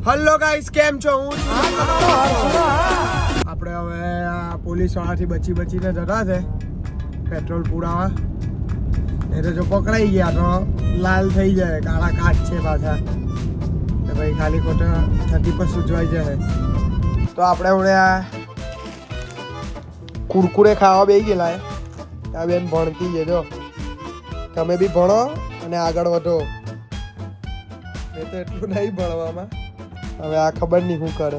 Hello guys, કેમ છો? હું આપણે હવે આ પોલીસ વાળાથી બચીને જતા છે પેટ્રોલ પુરાવા. એ તો જો પકડાઈ ગયા તો લાલ થઈ જાય, કાળા કાચ છે પાછા. તો ભાઈ ખાલી ખોટા 30 પર સૂચવાઈ જાય. તો આપણે હવે આ કુરકુરે ખાવા બેસી ગયેલા. આ બેન ભણતી છે, જો તમે બી ભણો અને આગળ વધો. મેં તો એટલું નહીં ભણવામાં. હવે આ ખબર નહીં શું કરે.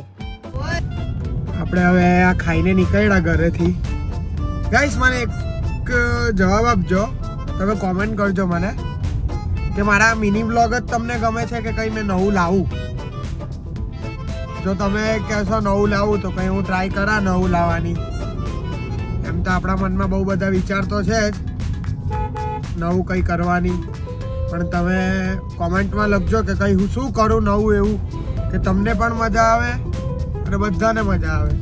આપણે હવે આ ખાઈને નીકળ્યા ઘરેથી. ગાઈસ, મને એક જવાબ આપજો, તમે કોમેન્ટ કરજો મને કે મારા મિની બ્લોગ જ તમને ગમે છે કે કંઈ મેં નવું લાવું. જો તમે કહેશો નવું લાવું તો કંઈ હું ટ્રાય કરા નવું લાવવાની. એમ તો આપણા મનમાં બહુ બધા વિચાર તો છે જ નવું કંઈ કરવાની, પણ તમે કોમેન્ટમાં લખજો કે કંઈ હું શું કરું નવું એવું કે તમને પણ મજા આવે અને બધાને મજા આવે.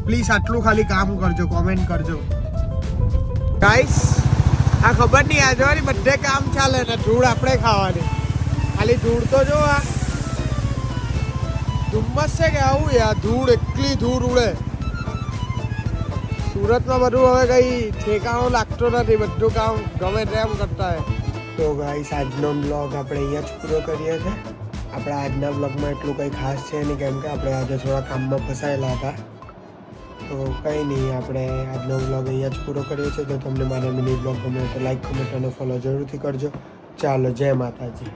પ્લીઝ આટલું ખાલી કામ કરજો, કોમેન્ટ કરજો. ગાઈસ, આ ખબર નહીં આજવાની બધે કામ ચાલે ને ધૂળ આપણે ખાવાની. ખાલી ધૂળ તો જો આ ધુમ્મસ છે કે આવું યાર, ધૂળ એટલી ધૂળ ઉડે. સુરતમાં બધું હવે કંઈ ઠેકાણો લાગતો નથી, બધું કામ ગમે તેમ કરતા હોય. તો ગાઈસ, આજનો બ્લોગ આપણે અહીંયા જ પૂરો કરીએ છીએ. આપણા આજના બ્લોગમાં એટલું કંઈ ખાસ છે નહીં, કેમ કે આપણે આજે થોડા કામમાં ફસાયેલા હતા. તો કંઈ નહીં, આપણે આજનો બ્લોગ અહીંયા જ પૂરો કરીએ છીએ. તો તમને મારા મિની બ્લોગ ગમે તો લાઈક, કમેન્ટ અને ફોલો જરૂરથી કરજો. ચાલો, જય માતાજી.